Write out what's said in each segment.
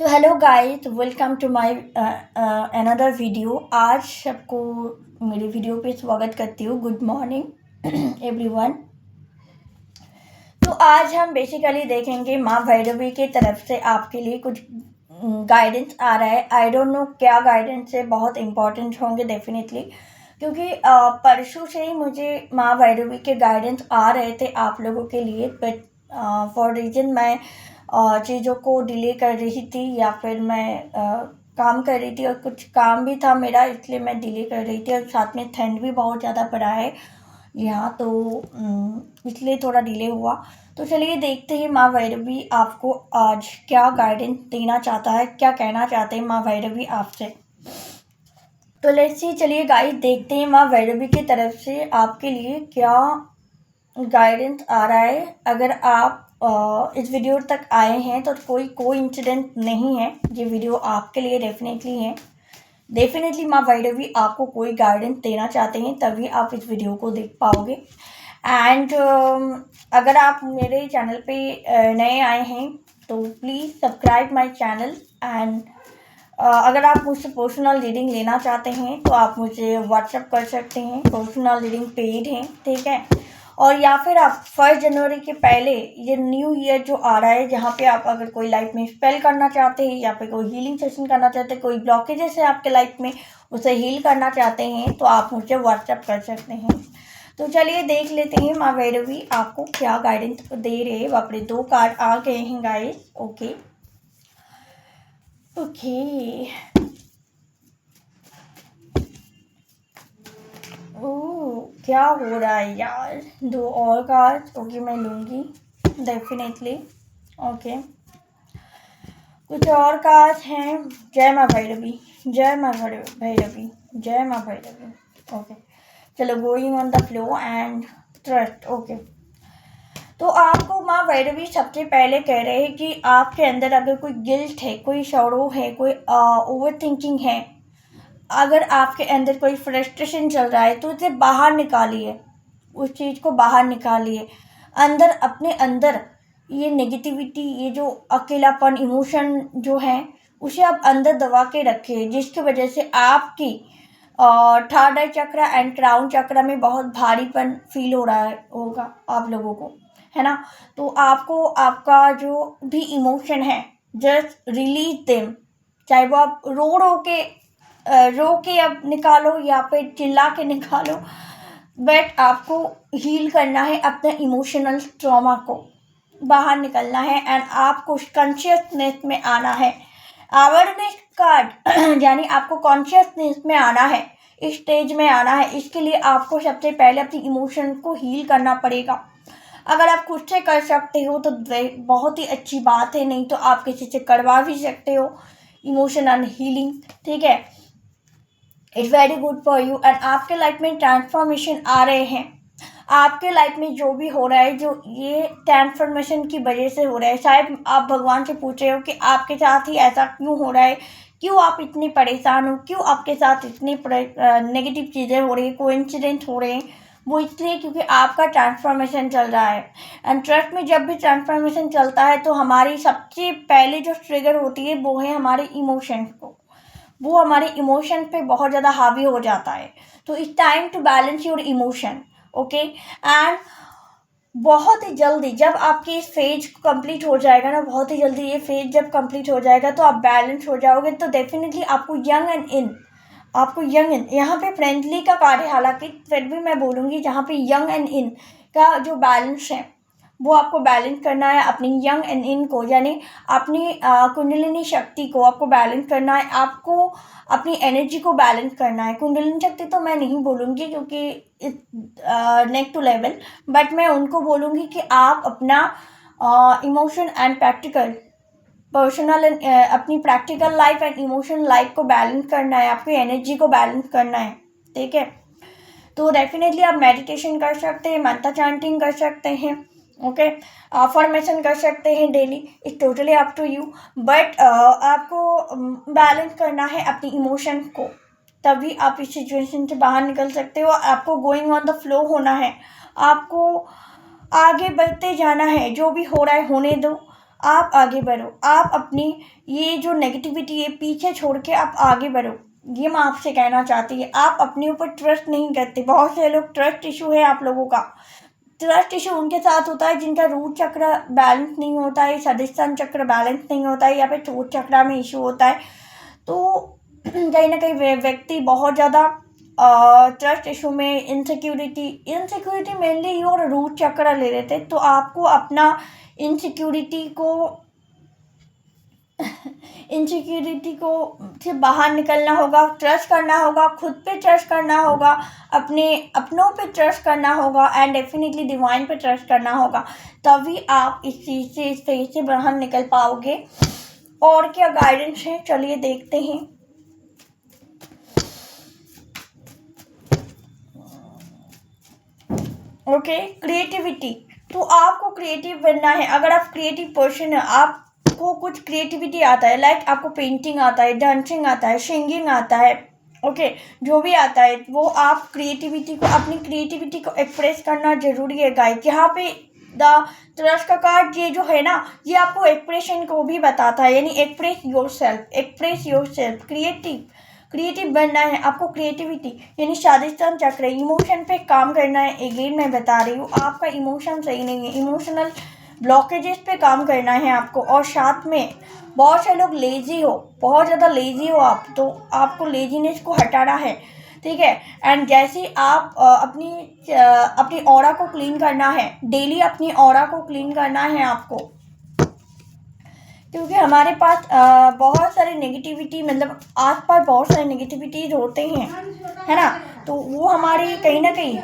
So hello guys, welcome to my another video. आज सबको मेरे वीडियो पे स्वागत करती हूँ। Good morning everyone. तो आज हम बेसिकली देखेंगे माँ भैरवी की तरफ से आपके लिए कुछ गाइडेंस आ रहा है। आई डोंट नो क्या गाइडेंस है, बहुत इंपॉर्टेंट होंगे डेफिनेटली, क्योंकि परसों से ही मुझे माँ भैरवी के गाइडेंस आ रहे थे आप लोगों के लिए, बट फॉर रीज़न मैं चीज़ों को डिले कर रही थी या फिर मैं काम कर रही थी और कुछ काम भी था मेरा, इसलिए मैं डिले कर रही थी। और साथ में ठंड भी बहुत ज़्यादा पड़ा है यहाँ, तो इसलिए थोड़ा डिले हुआ। तो चलिए देखते हैं माँ भैरवी आपको आज क्या गाइडेंस देना चाहता है, क्या कहना चाहते हैं माँ भैरवी आपसे। तो लेट्स सी, चलिए गाइस देखते हैं माँ भैरवी की तरफ से आपके लिए क्या गाइडेंस आ रहा है। अगर आप इस वीडियो तक आए हैं तो कोई इंसिडेंट नहीं है, ये वीडियो आपके लिए डेफिनेटली है। डेफिनेटली माँ भैरवी आपको कोई गाइडेंस देना चाहते हैं, तभी आप इस वीडियो को देख पाओगे। एंड अगर आप मेरे चैनल पे नए आए हैं तो please subscribe my channel. And अगर आप मुझसे पर्सनल रीडिंग लेना चाहते हैं तो आप मुझे व्हाट्सएप कर सकते हैं, पर्सनल रीडिंग पेड है, ठीक है। और या फिर आप 1 जनवरी के पहले, ये न्यू ईयर जो आ रहा है, जहाँ पे आप अगर कोई लाइफ में स्पेल करना चाहते हैं या फिर कोई हीलिंग सेशन करना चाहते हैं, कोई ब्लॉकेजेस है आपके लाइफ में उसे हील करना चाहते हैं, तो आप मुझे व्हाट्सएप कर सकते हैं। तो चलिए देख लेते हैं माँ भैरवी आपको क्या गाइडेंस दे रहे हैं। बाप रे, 2 कार्ड आ गए हैं गाइस। ओके ओके, ओह क्या हो रहा है यार। 2 और कार्ड, ओके मैं लूँगी डेफिनेटली। ओके, कुछ और कार्ड हैं। जय माँ भैरवी, जय माँ भैरवी, जय माँ भैरवी। ओके, चलो going on the flow and trust. Okay, तो आपको माँ भैरवी सबसे पहले कह रहे हैं कि आपके अंदर अगर कोई गिल्ट है, कोई सौरो है, कोई ओवर थिंकिंग है, अगर आपके अंदर कोई फ्रस्ट्रेशन चल रहा है तो उसे बाहर निकालिए, उस चीज़ को बाहर निकालिए। अंदर, अपने अंदर ये नेगेटिविटी, ये जो अकेलापन इमोशन जो है, उसे आप अंदर दबा के रखिए, जिसकी वजह से आपकी थर्ड आई चक्र एंड क्राउन चक्र में बहुत भारीपन फील हो रहा होगा आप लोगों को, है ना। तो आपको आपका जो भी इमोशन है, जस्ट रिलीज देम। चाहे वो आप रो के अब निकालो या फिर चिल्ला के निकालो, बट आपको हील करना है अपने इमोशनल ट्रॉमा को, बाहर निकलना है एंड आपको कॉन्शियसनेस में आना है। अवेयरनेस कार्ड यानी आपको कॉन्शियसनेस में आना है, इस स्टेज में आना है। इसके लिए आपको सबसे पहले अपनी इमोशन को हील करना पड़ेगा। अगर आप खुद से कर सकते हो तो बहुत ही अच्छी बात है, नहीं तो आप किसी से करवा भी सकते हो इमोशनल हीलिंग, ठीक है। It's very good for you. And आपके लाइफ में ट्रांसफॉर्मेशन आ रहे हैं। आपके लाइफ में जो भी हो रहा है, जो ये ट्रांसफॉर्मेशन की वजह से हो रहा है, शायद आप भगवान से पूछ रहे हो कि आपके साथ ही ऐसा क्यों हो रहा है, क्यों आप इतने परेशान हो, क्यों आपके साथ इतनी नेगेटिव चीज़ें हो रही है, कोइंसिडेंट हो रहे हैं। वो इसलिए क्योंकि आपका ट्रांसफॉर्मेशन चल रहा है। एंड ट्रस्ट में जब भी ट्रांसफॉर्मेशन चलता है तो हमारी सबसे पहले जो ट्रिगर होती है वो है हमारे इमोशंस को, वो हमारे इमोशन पे बहुत ज़्यादा हावी हो जाता है। तो it's time to balance your emotion, okay. And बहुत ही जल्दी जब आपकी इस फेज कंप्लीट हो जाएगा ना, बहुत ही जल्दी ये फेज जब कंप्लीट हो जाएगा तो आप बैलेंस हो जाओगे। तो डेफिनेटली आपको यंग एंड इन, आपको यंग इन, यहाँ पे फ्रेंडली का कार्ड है, हालांकि फिर भी मैं बोलूँगी जहाँ पे यंग एंड इन का जो बैलेंस है वो आपको बैलेंस करना है। अपनी यंग एंड इन को, यानी अपनी कुंडलिनी शक्ति को आपको बैलेंस करना है। आपको अपनी एनर्जी को बैलेंस करना है। कुंडलिनी शक्ति तो मैं नहीं बोलूँगी क्योंकि नेक्स्ट टू लेवल, बट मैं उनको बोलूँगी कि आप अपना emotion and practical personal and अपनी practical life and emotional life को बैलेंस करना है, आपकी एनर्जी को बैलेंस करना है, ठीक है। तो डेफिनेटली आप मेडिटेशन कर सकते हैं, मंत्र चैंटिंग कर सकते हैं, ओके, अफर्मेशन कर सकते हैं daily, it's totally up to you. But आपको बैलेंस करना है अपनी इमोशन को, तभी आप इस सिचुएशन से बाहर निकल सकते हो। आपको गोइंग ऑन द फ्लो होना है, आपको आगे बढ़ते जाना है। जो भी हो रहा है होने दो, आप आगे बढ़ो, आप अपनी ये जो नेगेटिविटी है पीछे छोड़ के आप आगे बढ़ो, ये मैं आपसे कहना चाहती है। आप अपने ऊपर ट्रस्ट नहीं करते, बहुत से लोग ट्रस्ट इशू है आप लोगों का। ट्रस्ट इशू उनके साथ होता है जिनका रूट चक्र बैलेंस नहीं होता है, स्वादिष्टान चक्र बैलेंस नहीं होता है, या फिर चोट चक्र में इशू होता है। तो कहीं ना कहीं व्यक्ति बहुत ज़्यादा ट्रस्ट इशू में इनसिक्योरिटी मेनली योर रूट चक्र ले लेते। तो आपको अपना इनसिक्योरिटी को से बाहर निकलना होगा, ट्रस्ट करना होगा, खुद पे ट्रस्ट करना होगा, अपने अपनों पे ट्रस्ट करना होगा, एंड डेफिनेटली डिवाइन पे ट्रस्ट करना होगा। तभी आप इस चीज़ से, इस फेज से बाहर निकल पाओगे। और क्या गाइडेंस है, चलिए देखते हैं। Okay, creativity. तो आपको क्रिएटिव बनना है। अगर आप क्रिएटिव पर्सन है, आपको कुछ क्रिएटिविटी आता है, लाइक आपको पेंटिंग आता है, डांसिंग आता है, सिंगिंग आता है, ओके, जो भी आता है वो आप अपनी क्रिएटिविटी को एक्सप्रेस करना जरूरी है गाइस। यहाँ पे द ट्रस्ट का कार्ड ये जो है ना, ये आपको एक्सप्रेशन को भी बताता है, यानी एक्सप्रेस योरसेल्फ, क्रिएटिव बनना है आपको। क्रिएटिविटी यानी स्वादिष्टान चक्र, इमोशन पे काम करना है। अगेन मैं बता रही हूँ, आपका इमोशन सही नहीं है, इमोशनल ब्लॉकेजेस पे काम करना है आपको। और साथ में बहुत से लोग लेजी हो, बहुत ज़्यादा लेजी हो आप, तो आपको लेजीनेस को हटाना है, ठीक है। एंड जैसे आप अपनी ऑरा को क्लीन करना है, डेली अपनी ऑरा को क्लीन करना है आपको, क्योंकि हमारे पास बहुत सारी नेगेटिविटी, मतलब आसपास बहुत सारे नेगेटिविटीज होते हैं, है ना। तो वो हमारे कहीं ना कहीं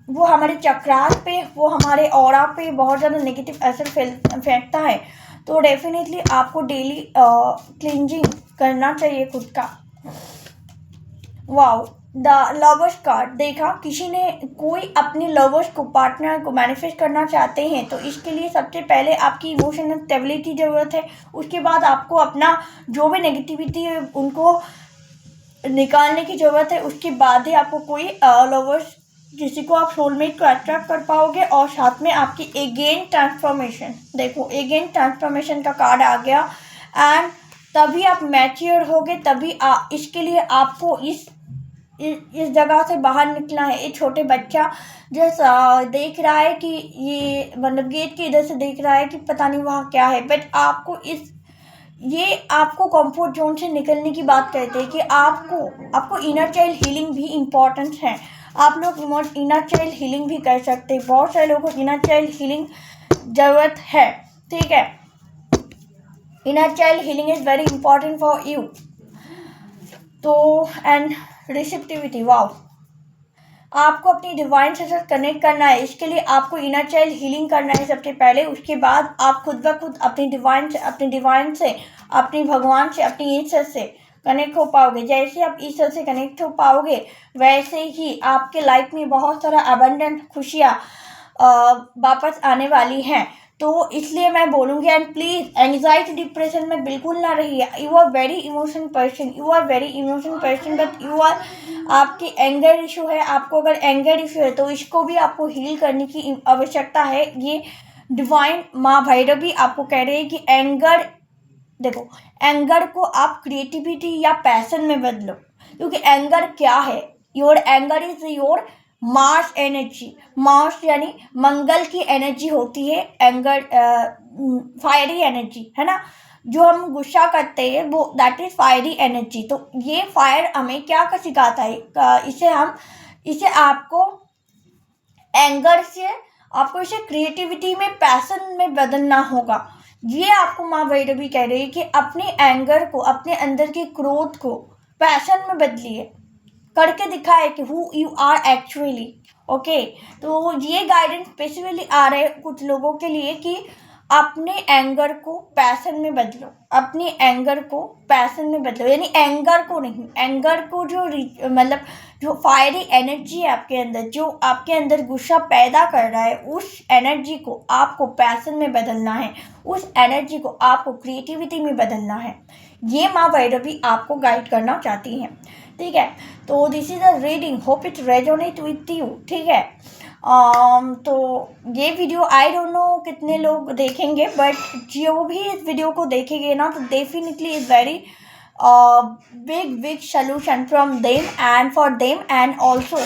वो हमारे चक्रास पे, वो हमारे ऑरा पे बहुत ज़्यादा नेगेटिव असर फेंकता है। तो डेफिनेटली आपको डेली क्लींजिंग करना चाहिए खुद का। वाओ, द लवर्स कार्ड देखा, कोई अपने लवर्स को, पार्टनर को मैनिफेस्ट करना चाहते हैं, तो इसके लिए सबसे पहले आपकी इमोशनल स्टेबिलिटी ज़रूरत है। उसके बाद आपको अपना जो भी नेगेटिविटी है उनको निकालने की ज़रूरत है। उसके बाद ही आपको कोई लवर्स, किसी को आप सोलमेट को अट्रैक्ट कर पाओगे। और साथ में आपकी अगेन ट्रांसफॉर्मेशन, देखो अगेन ट्रांसफॉर्मेशन का कार्ड आ गया। एंड तभी आप मैच्योर होगे, तभी इसके लिए आपको इस जगह से बाहर निकलना है। एक छोटे बच्चा जो देख रहा है कि ये, मतलब गेट के इधर से देख रहा है कि पता नहीं वहाँ क्या है, बट आपको कंफर्ट जोन से निकलने की बात कहते हैं कि आपको इनर चाइल्ड हीलिंग भी इम्पोर्टेंट है। आप लोग इनर चाइल्ड हीलिंग भी कर सकते हैं। बहुत सारे लोगों को इनर चाइल्ड हीलिंग ज़रूरत है, ठीक है। Inner child healing is very important for you. तो एंड रिसेप्टिविटी, वाओ, आपको अपनी डिवाइन से कनेक्ट करना है। इसके लिए आपको इनर चाइल्ड हीलिंग करना है सबसे पहले। उसके बाद आप खुद ब खुद अपनी डिवाइन से, अपनी भगवान से, अपनी ईश्वर से कनेक्ट हो पाओगे। जैसे आप ईश्वर से कनेक्ट हो पाओगे, वैसे ही आपके लाइफ में बहुत सारा अबंडेंट खुशियाँ वापस आने वाली हैं। तो इसलिए मैं बोलूँगी, एंड प्लीज़ एंग्जाइटी डिप्रेशन में बिल्कुल ना रहिए। You are very emotional person, but आपकी एंगर इशू है। आपको अगर एंगर इशू है तो इसको भी आपको हील करने की आवश्यकता है। ये डिवाइन माँ भैरवी आपको कह रही है कि एंगर को आप क्रिएटिविटी या पैशन में बदलो। क्योंकि एंगर क्या है, your anger is your Mars energy. Mars यानी मंगल की एनर्जी होती है एंगर, फायरी एनर्जी, है ना। जो हम गुस्सा करते हैं वो दैट इज फायरी एनर्जी। तो ये फायर हमें क्या सिखाता है, इसे आपको एंगर से, आपको इसे क्रिएटिविटी में, पैशन में बदलना होगा। ये आपको माँ भैरवी कह रही है कि अपने एंगर को, अपने अंदर के क्रोध को पैशन में बदलिए, करके दिखाए कि who you are actually, okay. तो ये गाइडेंस स्पेसिफिकली आ रहे हैं कुछ लोगों के लिए कि अपने एंगर को पैशन में बदलो, अपनी एंगर को पैशन में बदलो। यानी एंगर को नहीं, एंगर को जो फायरी एनर्जी है आपके अंदर, जो आपके अंदर गुस्सा पैदा कर रहा है, उस एनर्जी को आपको पैशन में बदलना है, उस एनर्जी को आपको क्रिएटिविटी में बदलना है। ये माँ भैरवी आपको गाइड करना चाहती हैं, ठीक है। तो this is a reading, hope it resonate with you, ठीक है। तो ये वीडियो आई डोंट नो कितने लोग देखेंगे, बट जो भी इस वीडियो को देखेंगे ना, तो definitely is very big solution from them and for them. And also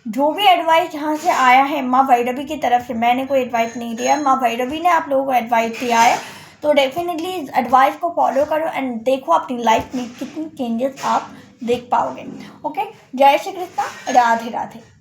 जो भी एडवाइस जहाँ से आया है माँ भैरवी की तरफ से, मैंने कोई एडवाइस नहीं दिया, माँ भैरवी ने आप लोगों को एडवाइस दिया है। तो डेफिनेटली इस एडवाइस को फॉलो करो एंड देखो अपनी लाइफ में कितनी चेंजेस आप देख पाओगे। ओके, जय श्री कृष्णा, राधे राधे।